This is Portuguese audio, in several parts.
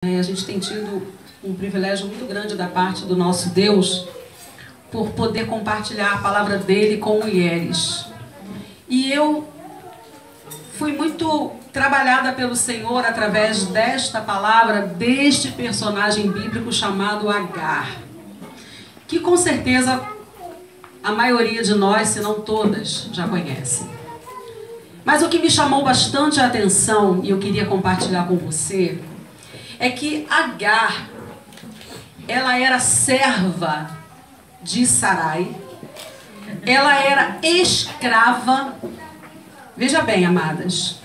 A gente tem tido um privilégio muito grande da parte do nosso Deus por poder compartilhar a palavra dele com mulheres. E eu fui muito trabalhada pelo Senhor através desta palavra, deste personagem bíblico chamado Agar, que com certeza a maioria de nós, se não todas, já conhecem. Mas o que me chamou bastante a atenção, e eu queria compartilhar com você, é que Agar, ela era serva de Sarai, ela era escrava, veja bem, amadas,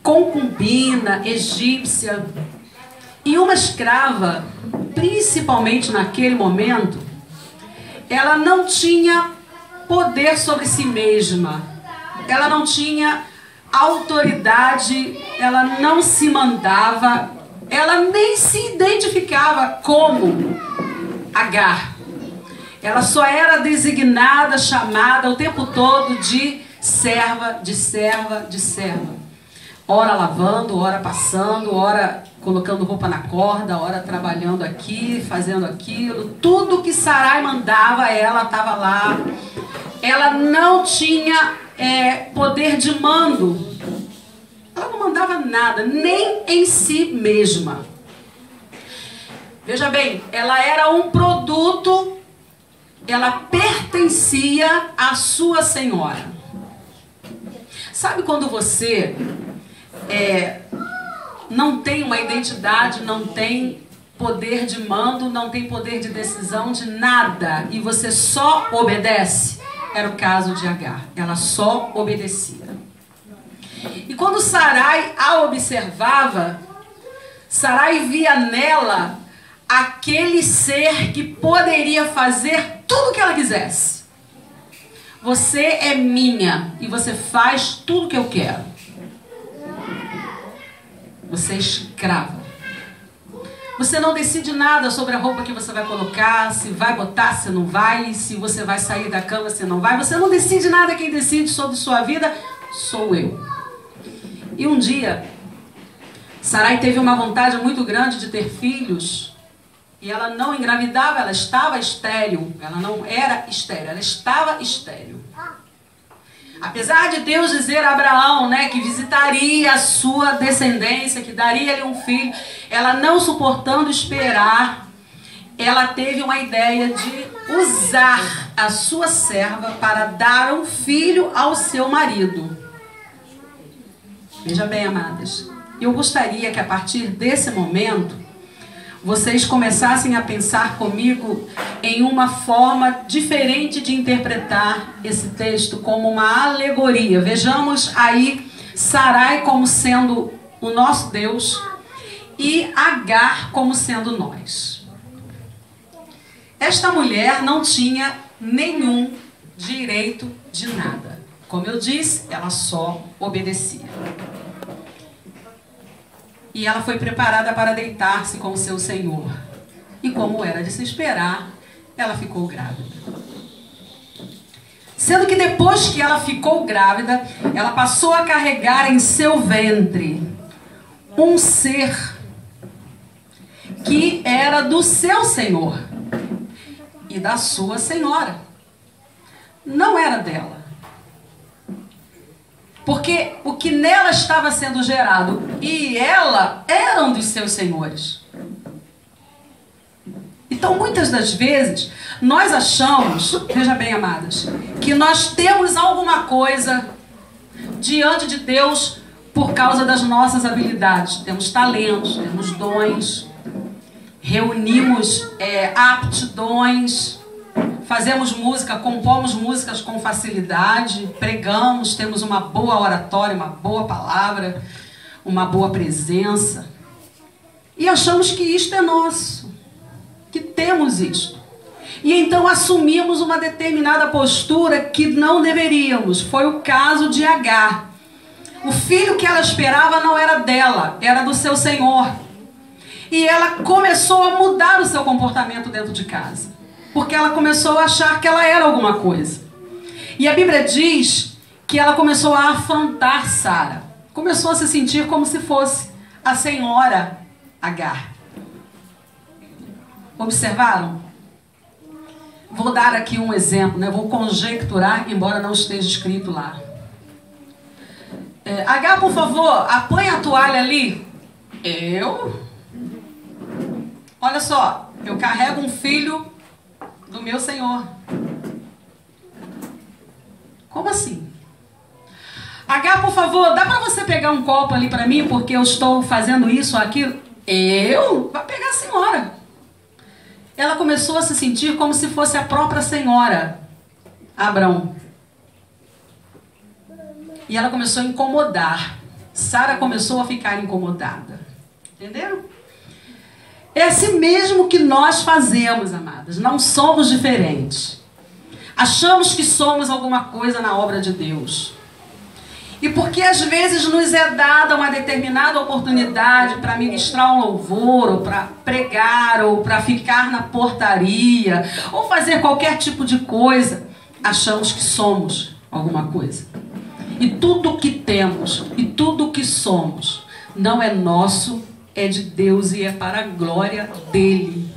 concubina, egípcia, e uma escrava, principalmente naquele momento, ela não tinha poder sobre si mesma, ela não tinha autoridade, ela não se mandava, ela nem se identificava como Agar. Ela só era designada, chamada o tempo todo de serva, de serva, de serva. Ora lavando, ora passando, ora colocando roupa na corda, ora trabalhando aqui, fazendo aquilo. Tudo que Sarai mandava, ela estava lá. Ela não tinha poder de mando. Ela não mandava nada, nem em si mesma. Veja bem, ela era um produto, ela pertencia à sua senhora. Sabe quando você não tem uma identidade, não tem poder de mando, não tem poder de decisão de nada, e você só obedece? Era o caso de Agar, ela só obedecia. E quando Sarai a observava, Sarai via nela aquele ser que poderia fazer tudo o que ela quisesse. Você é minha e você faz tudo o que eu quero. Você é escrava. Você não decide nada sobre a roupa que você vai colocar, se vai botar, se não vai, se você vai sair da cama, se não vai. Você não decide nada, quem decide sobre sua vida sou eu. E um dia, Sarai teve uma vontade muito grande de ter filhos, e ela não engravidava, ela estava estéril. Ela não era estéril, ela estava estéril. Apesar de Deus dizer a Abraão, que visitaria a sua descendência, que daria-lhe um filho, ela não suportando esperar, ela teve uma ideia de usar a sua serva para dar um filho ao seu marido. Veja bem, amadas, eu gostaria que a partir desse momento, vocês começassem a pensar comigo em uma forma diferente de interpretar esse texto como uma alegoria. Vejamos aí Sarai como sendo o nosso Deus e Agar como sendo nós. Esta mulher não tinha nenhum direito de nada. Como eu disse, ela só obedecia. E ela foi preparada para deitar-se com o seu senhor. E como era de se esperar, ela ficou grávida. Sendo que depois que ela ficou grávida, ela passou a carregar em seu ventre um ser que era do seu senhor e da sua senhora. Não era dela. Porque o que nela estava sendo gerado e ela eram dos seus senhores. Então, muitas das vezes, nós achamos, veja bem, amadas, que nós temos alguma coisa diante de Deus por causa das nossas habilidades. Temos talentos, temos dons, reunimos aptidões, fazemos música, compomos músicas com facilidade, pregamos, temos uma boa oratória, uma boa palavra, uma boa presença. E achamos que isto é nosso, que temos isto. E então assumimos uma determinada postura que não deveríamos. Foi o caso de Agar. O filho que ela esperava não era dela, era do seu senhor. E ela começou a mudar o seu comportamento dentro de casa. Porque ela começou a achar que ela era alguma coisa. E a Bíblia diz que ela começou a afrontar Sara. Começou a se sentir como se fosse a senhora Agar. Observaram? Vou dar aqui um exemplo, né? Vou conjecturar, embora não esteja escrito lá. H, por favor, apanha a toalha ali. Olha só, eu carrego um filho do meu Senhor. Como assim? H, por favor, dá para você pegar um copo ali para mim, porque eu estou fazendo isso ou aquilo? Vai pegar a senhora. Ela começou a se sentir como se fosse a própria senhora, Abrão. E ela começou a incomodar. Sara começou a ficar incomodada. Entenderam? É assim mesmo que nós fazemos, amadas. Não somos diferentes. Achamos que somos alguma coisa na obra de Deus. E porque às vezes nos é dada uma determinada oportunidade para ministrar um louvor, ou para pregar, ou para ficar na portaria, ou fazer qualquer tipo de coisa, achamos que somos alguma coisa. E tudo que temos, e tudo que somos, não é nosso, é de Deus e é para a glória dele.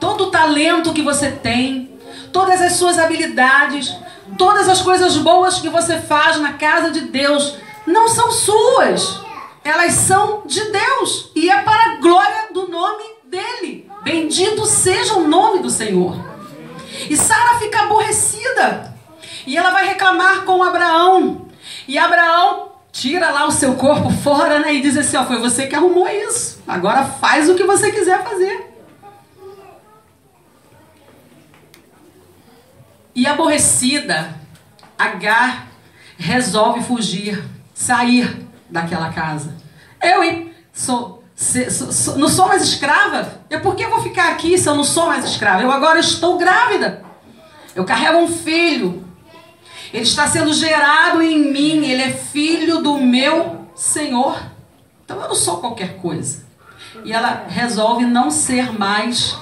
Todo o talento que você tem, todas as suas habilidades, todas as coisas boas que você faz na casa de Deus não são suas. Elas são de Deus. E é para a glória do nome dele. Bendito seja o nome do Senhor. E Sara fica aborrecida. E ela vai reclamar com Abraão. E Abraão tira lá o seu corpo fora, né? E diz assim, ó, foi você que arrumou isso. Agora faz o que você quiser fazer. E aborrecida, Agar resolve fugir, sair daquela casa. Não sou mais escrava. Por que eu vou ficar aqui se eu não sou mais escrava? Eu agora estou grávida. Eu carrego um filho. Ele está sendo gerado em mim. Ele é filho do meu Senhor. Então eu não sou qualquer coisa. E ela resolve não ser mais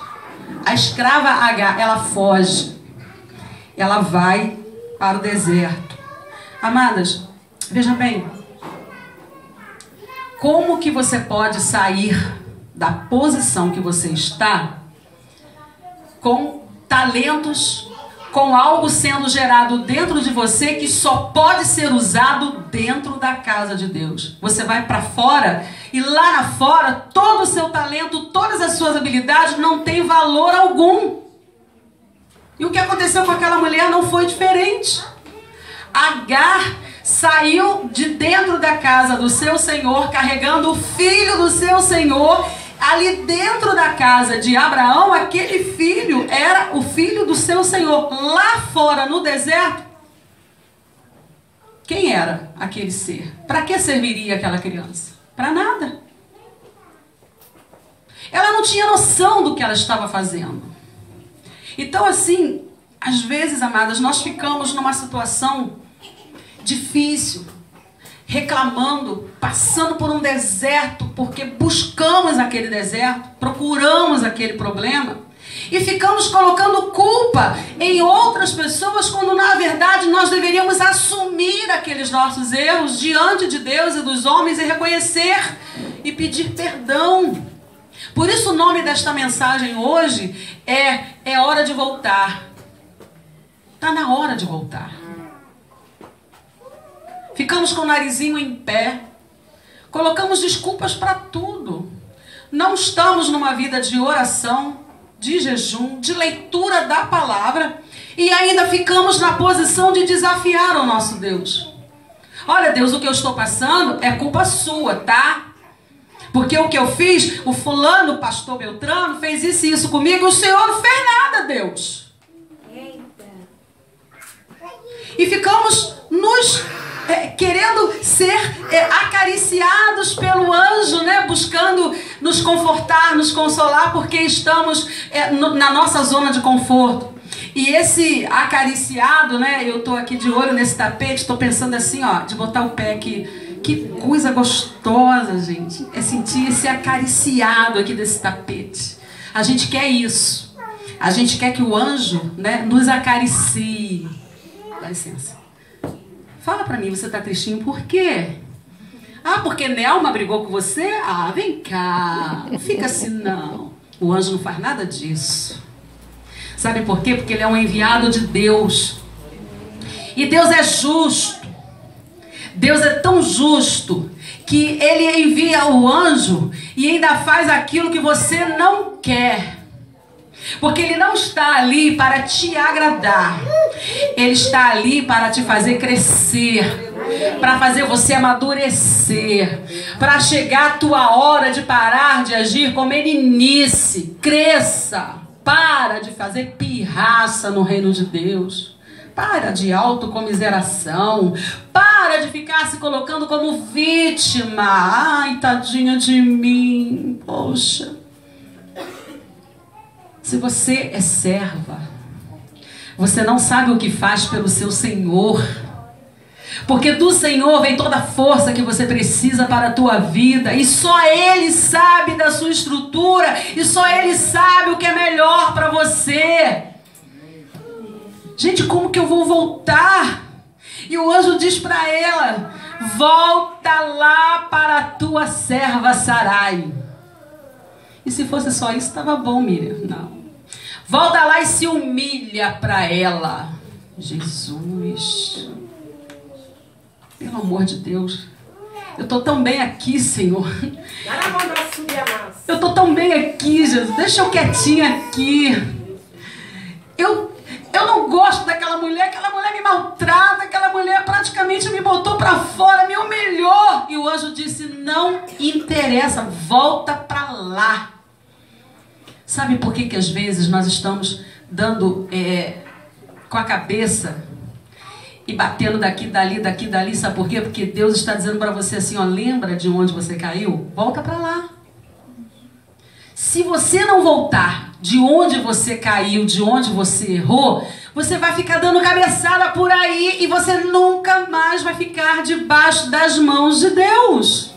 a escrava Agar. Ela foge. Ela vai para o deserto. Amadas, veja bem. Como que você pode sair da posição que você está com talentos, com algo sendo gerado dentro de você que só pode ser usado dentro da casa de Deus? Você vai para fora e lá fora todo o seu talento, todas as suas habilidades não tem valor algum. E o que aconteceu com aquela mulher não foi diferente. Agar saiu de dentro da casa do seu senhor, carregando o filho do seu senhor. Ali dentro da casa de Abraão, aquele filho era o filho do seu senhor. Lá fora, no deserto, quem era aquele ser? Para que serviria aquela criança? Para nada. Ela não tinha noção do que ela estava fazendo. Então, assim, às vezes, amadas, nós ficamos numa situação difícil, reclamando, passando por um deserto, porque buscamos aquele deserto, procuramos aquele problema, e ficamos colocando culpa em outras pessoas, quando na verdade nós deveríamos assumir aqueles nossos erros diante de Deus e dos homens e reconhecer e pedir perdão. Por isso o nome desta mensagem hoje é hora de voltar. Está na hora de voltar. Ficamos com o narizinho em pé. Colocamos desculpas para tudo. Não estamos numa vida de oração, de jejum, de leitura da palavra. E ainda ficamos na posição de desafiar o nosso Deus. Olha, Deus, o que eu estou passando é culpa sua, tá? Porque o que eu fiz, o fulano, o pastor Beltrano, fez isso e isso comigo, o Senhor não fez nada, Deus. E ficamos querendo ser acariciados pelo anjo, né? Buscando nos confortar, nos consolar, porque estamos na nossa zona de conforto. E esse acariciado, né? Eu estou aqui de olho nesse tapete, estou pensando assim, ó, de botar o pé aqui. Que coisa gostosa, gente. É sentir esse acariciado aqui desse tapete. A gente quer isso. A gente quer que o anjo, né, nos acaricie. Dá licença. Fala pra mim, você tá tristinho por quê? Ah, porque Nelma brigou com você? Ah, vem cá. Não fica assim, não. O anjo não faz nada disso. Sabe por quê? Porque ele é um enviado de Deus. E Deus é justo. Deus é tão justo que ele envia o anjo e ainda faz aquilo que você não quer. Porque ele não está ali para te agradar. Ele está ali para te fazer crescer, para fazer você amadurecer, para chegar a tua hora de parar de agir como meninice. Cresça. Para de fazer pirraça no reino de Deus. Para de autocomiseração. Para de ficar se colocando como vítima. Ai, tadinha de mim. Poxa. Se você é serva, você não sabe o que faz pelo seu Senhor. Porque do Senhor vem toda a força que você precisa para a tua vida. E só Ele sabe da sua estrutura. E só Ele sabe o que é melhor para você. Gente, como que eu vou voltar? E o anjo diz para ela: volta lá para a tua serva Sarai. E se fosse só isso, estava bom, Miriam. Não. Volta lá e se humilha para ela. Jesus. Pelo amor de Deus. Eu estou tão bem aqui, Senhor. Eu estou tão bem aqui, Jesus. Deixa eu quietinha aqui. Eu não gosto daquela mulher me maltrata, aquela mulher praticamente me botou para fora, me humilhou. E o anjo disse: não interessa, volta para lá. Sabe por que às vezes nós estamos dando com a cabeça e batendo daqui, dali, sabe por quê? Porque Deus está dizendo para você assim, ó, lembra de onde você caiu? Volta para lá. Se você não voltar de onde você caiu, de onde você errou, você vai ficar dando cabeçada por aí e você nunca mais vai ficar debaixo das mãos de Deus.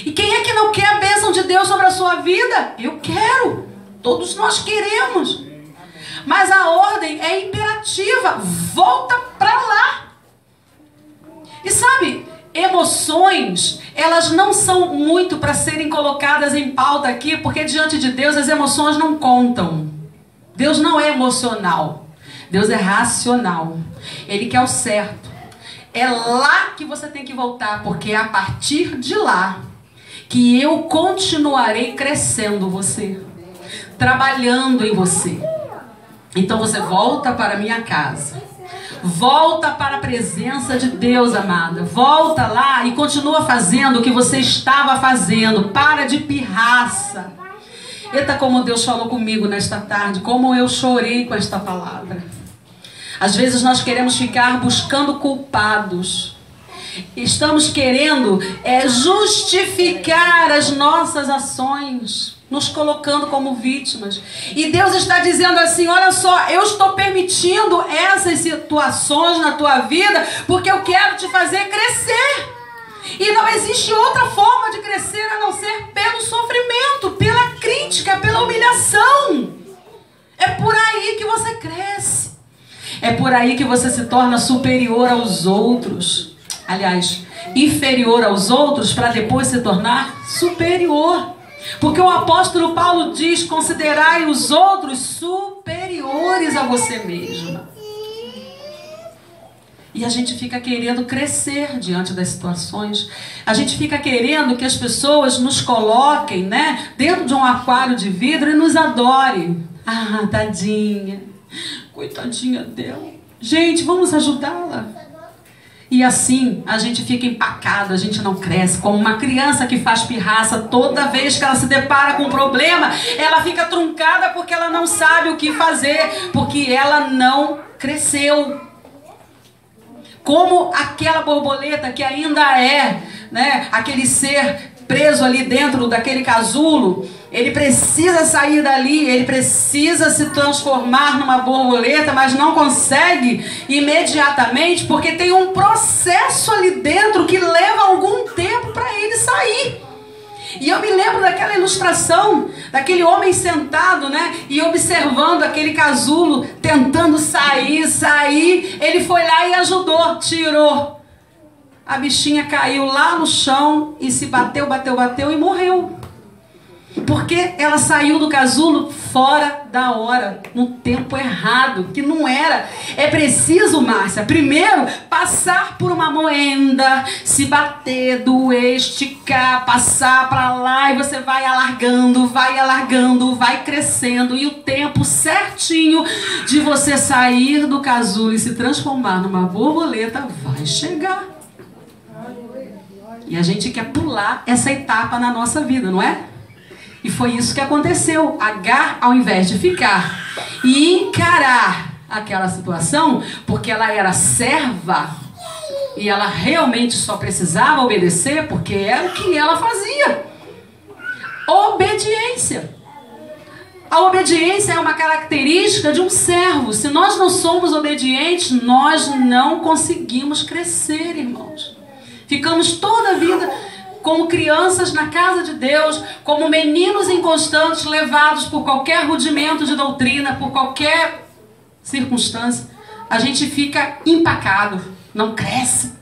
E quem é que não quer a bênção de Deus sobre a sua vida? Eu quero. Todos nós queremos. Mas a ordem é imperativa. Volta para lá. E sabe, emoções, elas não são muito para serem colocadas em pauta aqui, porque diante de Deus as emoções não contam. Deus não é emocional. Deus é racional. Ele quer o certo. É lá que você tem que voltar, porque é a partir de lá que eu continuarei crescendo você, trabalhando em você. Então você volta para a minha casa. Volta para a presença de Deus, amada. Volta lá e continua fazendo o que você estava fazendo. Para de pirraça. Eita, como Deus falou comigo nesta tarde. Como eu chorei com esta palavra. Às vezes nós queremos ficar buscando culpados. Estamos querendo justificar as nossas ações, nos colocando como vítimas. E Deus está dizendo assim, olha só, eu estou permitindo essas situações na tua vida porque eu quero te fazer crescer. E não existe outra forma de crescer a não ser pelo sofrimento, pela crítica, pela humilhação. É por aí que você cresce. É por aí que você se torna superior aos outros. Aliás, inferior aos outros para depois se tornar superior. Porque o apóstolo Paulo diz, considerai os outros superiores a você mesma. E a gente fica querendo crescer diante das situações. A gente fica querendo que as pessoas nos coloquem, né, dentro de um aquário de vidro e nos adorem. Ah, tadinha. Coitadinha dela. Gente, vamos ajudá-la. E assim, a gente fica empacado, a gente não cresce. Como uma criança que faz pirraça, toda vez que ela se depara com um problema, ela fica truncada porque ela não sabe o que fazer, porque ela não cresceu. Como aquela borboleta que ainda é, né, aquele ser preso ali dentro daquele casulo, ele precisa sair dali, ele precisa se transformar numa borboleta, mas não consegue imediatamente, porque tem um processo ali dentro que leva algum tempo para ele sair. E eu me lembro daquela ilustração, daquele homem sentado, né, e observando aquele casulo, tentando sair. Ele foi lá e ajudou, tirou. A bichinha caiu lá no chão e se bateu e morreu. Porque ela saiu do casulo fora da hora, no tempo errado, que não era. É preciso, Márcia, primeiro passar por uma moenda, se bater, doer, esticar, passar para lá, e você vai alargando, vai crescendo, e o tempo certinho de você sair do casulo e se transformar numa borboleta vai chegar. E a gente quer pular essa etapa na nossa vida, não é? E foi isso que aconteceu. Agar, ao invés de ficar e encarar aquela situação, porque ela era serva e ela realmente só precisava obedecer, porque era o que ela fazia. Obediência. A obediência é uma característica de um servo. Se nós não somos obedientes, nós não conseguimos crescer, irmãos. Ficamos toda a vida como crianças na casa de Deus, como meninos inconstantes, levados por qualquer rudimento de doutrina, por qualquer circunstância. A gente fica empacado, não cresce.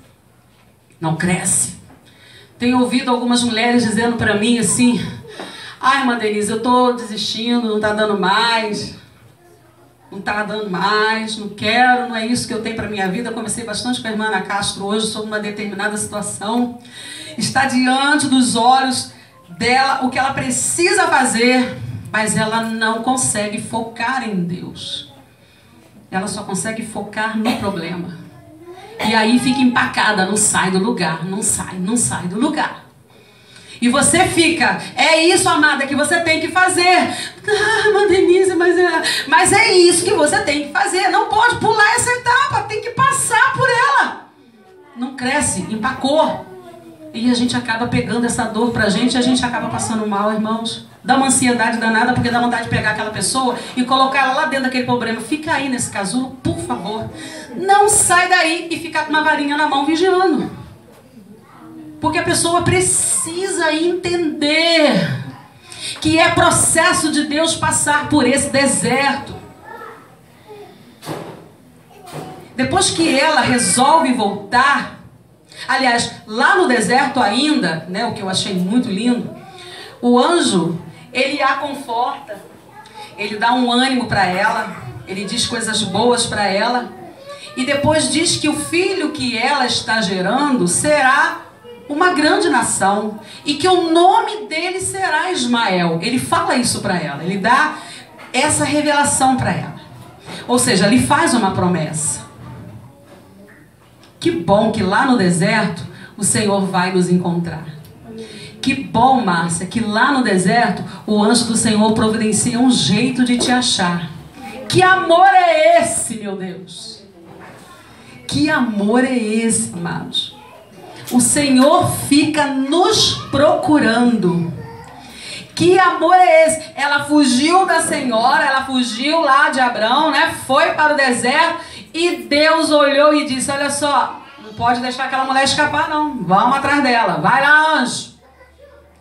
Não cresce. Tenho ouvido algumas mulheres dizendo para mim assim: ai, irmã Denise, eu tô desistindo, não tá dando mais. Não tá dando mais, não quero, não é isso que eu tenho para minha vida. Eu conversei bastante com a irmã Ana Castro hoje sobre uma determinada situação. Está diante dos olhos dela o que ela precisa fazer, mas ela não consegue focar em Deus. Ela só consegue focar no problema. E aí fica empacada, não sai do lugar, não sai do lugar. E você fica, é isso, amada, que você tem que fazer. Ah, irmã Denise, mas é isso que você tem que fazer. Não pode pular essa etapa, tem que passar por ela. Não cresce, empacou. E a gente acaba pegando essa dor pra gente, e a gente acaba passando mal, irmãos. Dá uma ansiedade danada, porque dá vontade de pegar aquela pessoa e colocar ela lá dentro daquele problema. Fica aí nesse casulo, por favor. Não sai daí e fica com uma varinha na mão vigiando. Porque a pessoa precisa entender que é processo de Deus passar por esse deserto. Depois que ela resolve voltar, aliás, lá no deserto ainda, né, o que eu achei muito lindo, o anjo, ele a conforta, ele dá um ânimo para ela, ele diz coisas boas para ela, e depois diz que o filho que ela está gerando será uma grande nação, e que o nome dele será Ismael. Ele fala isso para ela, ele dá essa revelação para ela. Ou seja, ele faz uma promessa. Que bom que lá no deserto o Senhor vai nos encontrar. Que bom, Márcia, que lá no deserto o anjo do Senhor providencia um jeito de te achar. Que amor é esse, meu Deus? Que amor é esse, amados? O Senhor fica nos procurando. Que amor é esse? Ela fugiu da senhora, ela fugiu lá de Abrão, né? Foi para o deserto e Deus olhou e disse: olha só, não pode deixar aquela mulher escapar não. Vamos atrás dela. Vai lá, anjo.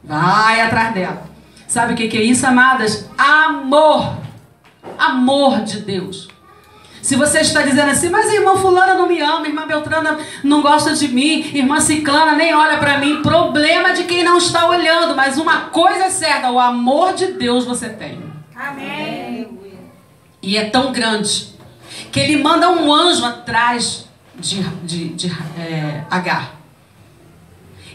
Vai atrás dela. Sabe o que é isso, amadas? Amor. Amor de Deus. Se você está dizendo assim: mas irmã fulana não me ama, irmã Beltrana não gosta de mim, irmã ciclana nem olha para mim. Problema de quem não está olhando. Mas uma coisa é certa: o amor de Deus você tem. Amém. E é tão grande que ele manda um anjo atrás de Agar.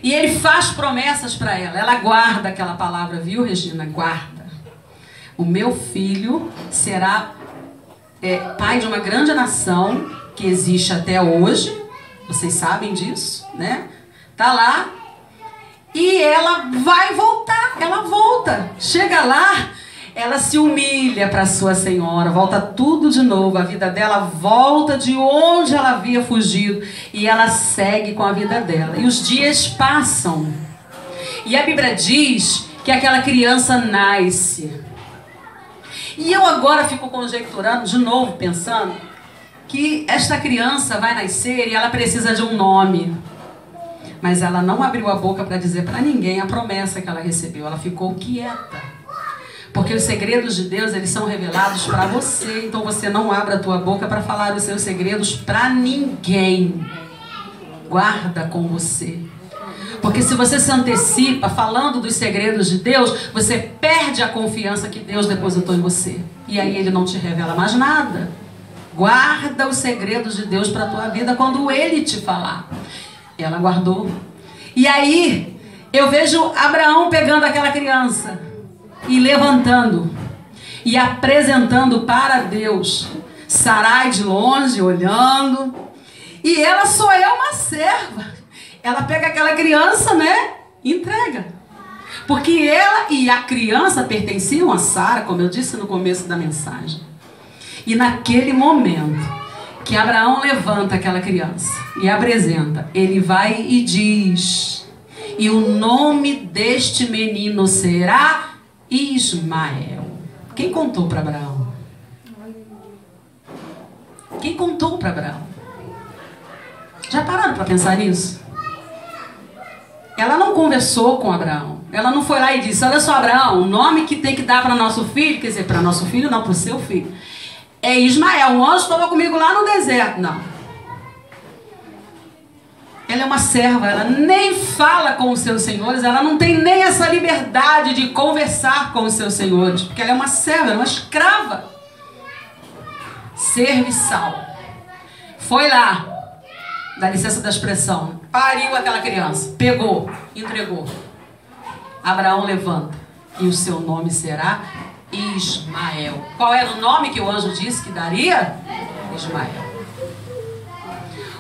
E ele faz promessas para ela. Ela guarda aquela palavra, viu, Regina? Guarda. O meu filho será pai de uma grande nação que existe até hoje. Vocês sabem disso, né? Tá lá. E ela vai voltar. Ela volta. Chega lá, ela se humilha para sua senhora. Volta tudo de novo. A vida dela volta de onde ela havia fugido. E ela segue com a vida dela. E os dias passam. E a Bíblia diz que aquela criança nasce. E eu agora fico conjecturando, de novo, pensando que esta criança vai nascer e ela precisa de um nome. Mas ela não abriu a boca para dizer para ninguém a promessa que ela recebeu. Ela ficou quieta. Porque os segredos de Deus, eles são revelados para você. Então você não abre a tua boca para falar os seus segredos para ninguém. Guarda com você. Porque se você se antecipa falando dos segredos de Deus, você perde a confiança que Deus depositou em você. E aí Ele não te revela mais nada. Guarda os segredos de Deus para a tua vida quando Ele te falar. Ela guardou. E aí eu vejo Abraão pegando aquela criança e levantando e apresentando para Deus. Sarai de longe, olhando. E ela só é uma serva. Ela pega aquela criança, né? E entrega. Porque ela e a criança pertenciam a Sara, como eu disse no começo da mensagem. E naquele momento que Abraão levanta aquela criança e apresenta, ele vai e diz: e o nome deste menino será Ismael. Quem contou para Abraão? Quem contou para Abraão? Já pararam para pensar nisso? Ela não conversou com Abraão. Ela não foi lá e disse: olha só, Abraão, o nome que tem que dar para nosso filho, quer dizer, para nosso filho não, para o seu filho, é Ismael. Um anjo falou comigo lá no deserto. Não. Ela é uma serva, ela nem fala com os seus senhores, ela não tem nem essa liberdade de conversar com os seus senhores, porque ela é uma serva, ela é uma escrava. Serviçal. Foi lá, dá licença da expressão, pariu aquela criança, pegou, entregou. Abraão levanta e o seu nome será Ismael. Qual era o nome que o anjo disse que daria? Ismael.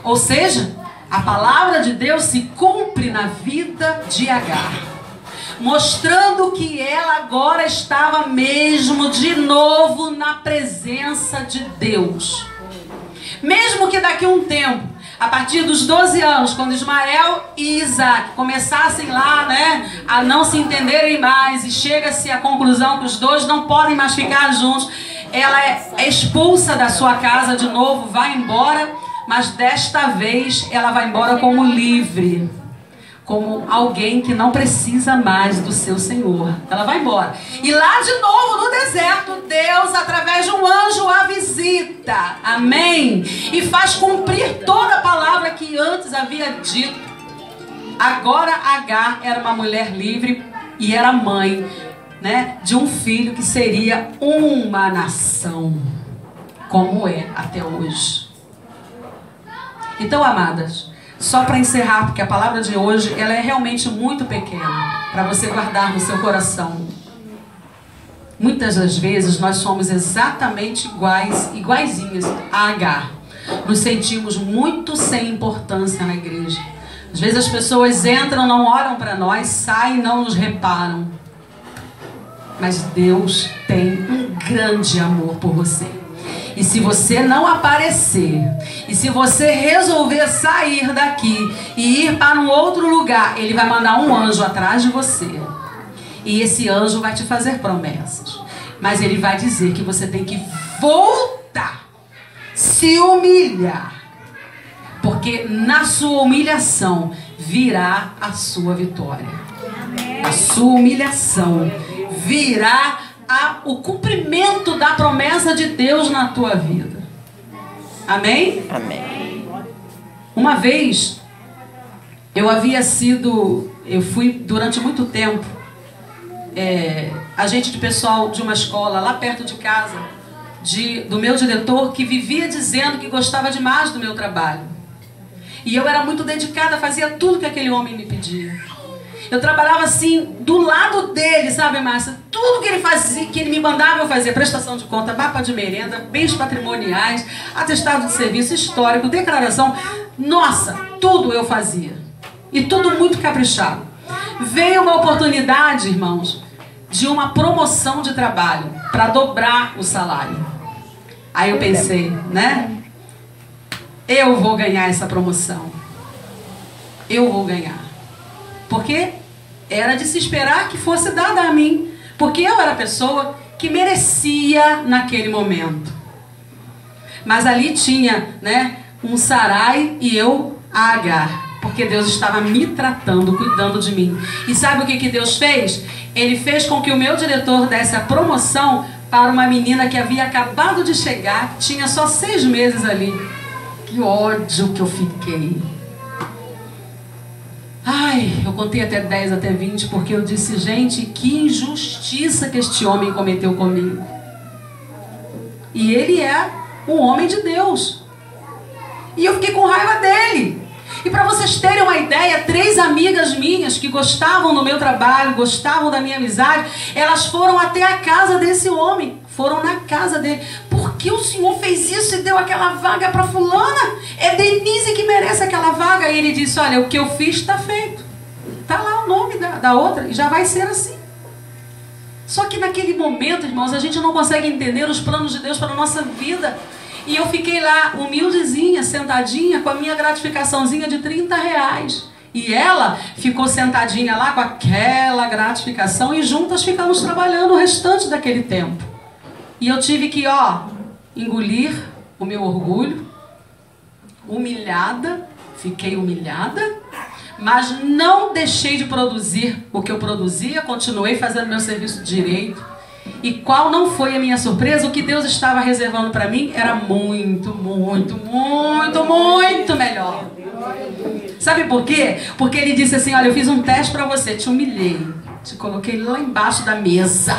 Ou seja, a palavra de Deus se cumpre na vida de Agar, mostrando que ela agora estava mesmo de novo na presença de Deus. Mesmo que daqui a um tempo, a partir dos 12 anos, quando Ismael e Isaac começassem lá, né, a não se entenderem mais, e chega-se à conclusão que os dois não podem mais ficar juntos, ela é expulsa da sua casa de novo, vai embora, mas desta vez ela vai embora como livre, como alguém que não precisa mais do seu Senhor. Ela vai embora. E lá de novo no deserto, Deus, através de um anjo, a visita. Amém? E faz cumprir toda a palavra que antes havia dito. Agora Agar era uma mulher livre e era mãe, né, de um filho que seria uma nação, como é até hoje. Então, amadas, só para encerrar, porque a palavra de hoje ela é realmente muito pequena, para você guardar no seu coração. Muitas das vezes nós somos exatamente iguaizinhas a Agar. Nos sentimos muito sem importância na igreja. Às vezes as pessoas entram, não olham para nós, saem, não nos reparam. Mas Deus tem um grande amor por você. E se você não aparecer, e se você resolver sair daqui e ir para um outro lugar, Ele vai mandar um anjo atrás de você. E esse anjo vai te fazer promessas. Mas ele vai dizer que você tem que voltar, se humilhar. Porque na sua humilhação virá a sua vitória. A sua humilhação virá o cumprimento da promessa de Deus na tua vida. Amém? Amém. Uma vez, eu fui durante muito tempo agente de pessoal de uma escola lá perto de casa, do meu diretor, que vivia dizendo que gostava demais do meu trabalho. E eu era muito dedicada, fazia tudo que aquele homem me pedia. Eu trabalhava assim, do lado dele, sabe, Márcia? Tudo que ele fazia, que ele me mandava eu fazer, prestação de conta, mapa de merenda, bens patrimoniais, atestado de serviço histórico, declaração. Nossa, tudo eu fazia. E tudo muito caprichado. Veio uma oportunidade, irmãos, de uma promoção de trabalho, para dobrar o salário. Aí eu pensei, né? Eu vou ganhar essa promoção. Eu vou ganhar. Porque era de se esperar que fosse dada a mim. Porque eu era a pessoa que merecia naquele momento. Mas ali tinha, né, um Sarai e eu a Agar. Porque Deus estava me tratando, cuidando de mim. E sabe o que Deus fez? Ele fez com que o meu diretor desse a promoção para uma menina que havia acabado de chegar, tinha só 6 meses ali. Que ódio que eu fiquei. Ai, eu contei até 10, até 20, porque eu disse, gente, que injustiça que este homem cometeu comigo. E ele é um homem de Deus. E eu fiquei com raiva dele. E para vocês terem uma ideia, 3 amigas minhas que gostavam do meu trabalho, gostavam da minha amizade, elas foram até a casa desse homem. Foram na casa dele. Por que o senhor fez isso e deu aquela vaga para fulana? É Denise que merece aquela vaga. E ele disse, olha, o que eu fiz está feito. Está lá o nome da outra e já vai ser assim. Só que naquele momento, irmãos, a gente não consegue entender os planos de Deus para a nossa vida. E eu fiquei lá, humildezinha, sentadinha, com a minha gratificaçãozinha de R$30. E ela ficou sentadinha lá com aquela gratificação e juntas ficamos trabalhando o restante daquele tempo. E eu tive que, engolir o meu orgulho, humilhada, fiquei humilhada, mas não deixei de produzir o que eu produzia, continuei fazendo meu serviço direito. E qual não foi a minha surpresa? O que Deus estava reservando para mim era muito, muito, muito, muito melhor. Sabe por quê? Porque ele disse assim, olha, eu fiz um teste para você, te humilhei, te coloquei lá embaixo da mesa.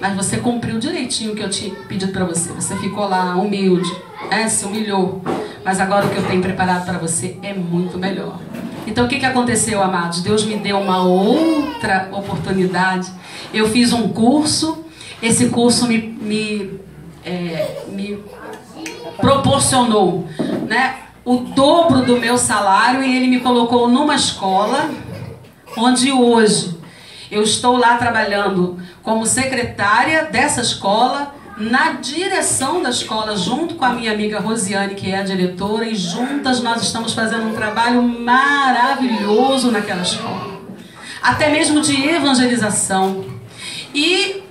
Mas você cumpriu direitinho o que eu tinha pedido para você. Você ficou lá humilde, se humilhou. Mas agora o que eu tenho preparado para você é muito melhor. Então o que aconteceu, amados? Deus me deu uma outra oportunidade. Eu fiz um curso. Esse curso me proporcionou, né, o dobro do meu salário. E ele me colocou numa escola onde hoje eu estou lá trabalhando como secretária dessa escola, na direção da escola, junto com a minha amiga Rosiane, que é a diretora, e juntas nós estamos fazendo um trabalho maravilhoso naquela escola. Até mesmo de evangelização. E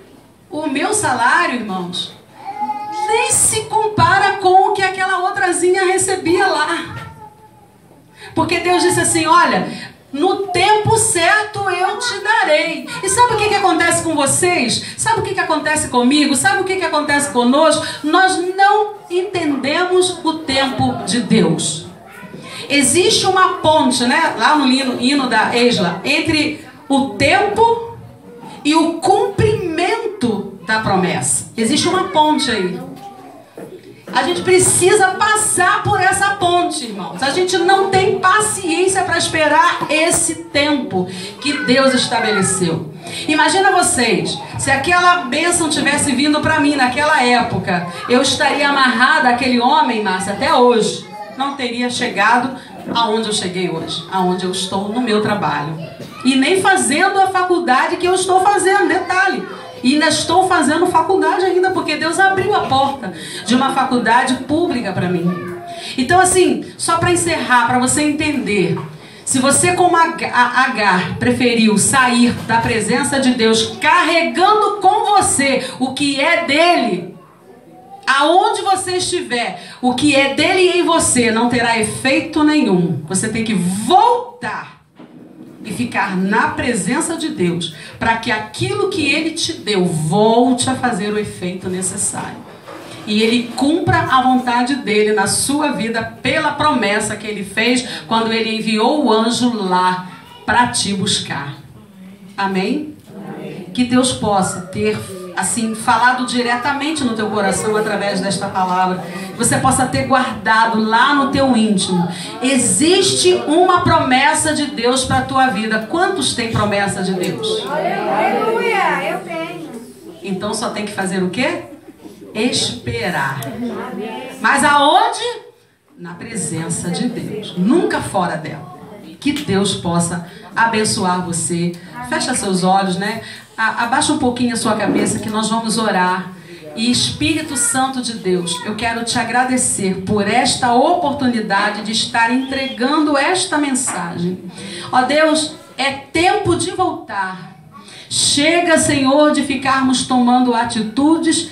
o meu salário, irmãos, nem se compara com o que aquela outrazinha recebia lá. Porque Deus disse assim, olha, no tempo certo eu te darei. E sabe o que acontece com vocês? Sabe o que acontece comigo? Sabe o que acontece conosco? Nós não entendemos o tempo de Deus. Existe uma ponte, né? Lá no hino da Esla, entre o tempo e o cumprimento da promessa. Existe uma ponte aí. A gente precisa passar por essa ponte, irmãos. A gente não tem paciência para esperar esse tempo que Deus estabeleceu. Imagina vocês, se aquela bênção tivesse vindo para mim naquela época, eu estaria amarrada àquele homem, Márcia, até hoje. Não teria chegado aonde eu cheguei hoje, aonde eu estou no meu trabalho. E nem fazendo a faculdade que eu estou fazendo, detalhe. E ainda estou fazendo faculdade ainda, porque Deus abriu a porta de uma faculdade pública para mim. Então assim, só para encerrar, para você entender, se você como Agar preferiu sair da presença de Deus carregando com você o que é dele, aonde você estiver, o que é dele em você não terá efeito nenhum. Você tem que voltar e ficar na presença de Deus, para que aquilo que Ele te deu volte a fazer o efeito necessário. E Ele cumpra a vontade dEle na sua vida, pela promessa que Ele fez, quando Ele enviou o anjo lá para te buscar. Amém? Que Deus possa ter, assim, falado diretamente no teu coração através desta palavra. Você possa ter guardado lá no teu íntimo. Existe uma promessa de Deus para a tua vida. Quantos têm promessa de Deus? Aleluia, eu tenho. Então só tem que fazer o quê? Esperar. Mas aonde? Na presença de Deus. Nunca fora dela. Que Deus possa abençoar você. Fecha seus olhos, né? Abaixa um pouquinho a sua cabeça que nós vamos orar. E Espírito Santo de Deus, eu quero te agradecer por esta oportunidade de estar entregando esta mensagem. Ó Deus, é tempo de voltar. Chega, Senhor, de ficarmos tomando atitudes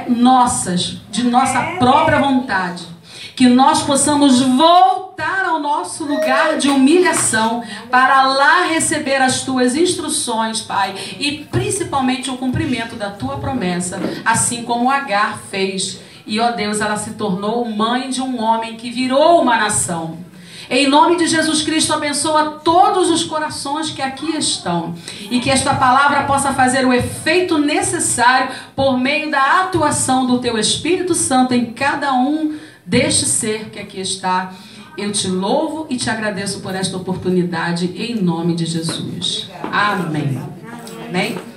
nossas, de nossa própria vontade. Que nós possamos voltar ao nosso lugar de humilhação para lá receber as tuas instruções, Pai, e principalmente o cumprimento da tua promessa, assim como Agar fez. E, ó Deus, ela se tornou mãe de um homem que virou uma nação. Em nome de Jesus Cristo, abençoa todos os corações que aqui estão. E que esta palavra possa fazer o efeito necessário por meio da atuação do Teu Espírito Santo em cada um deste ser que aqui está. Eu te louvo e te agradeço por esta oportunidade em nome de Jesus. Amém. Amém.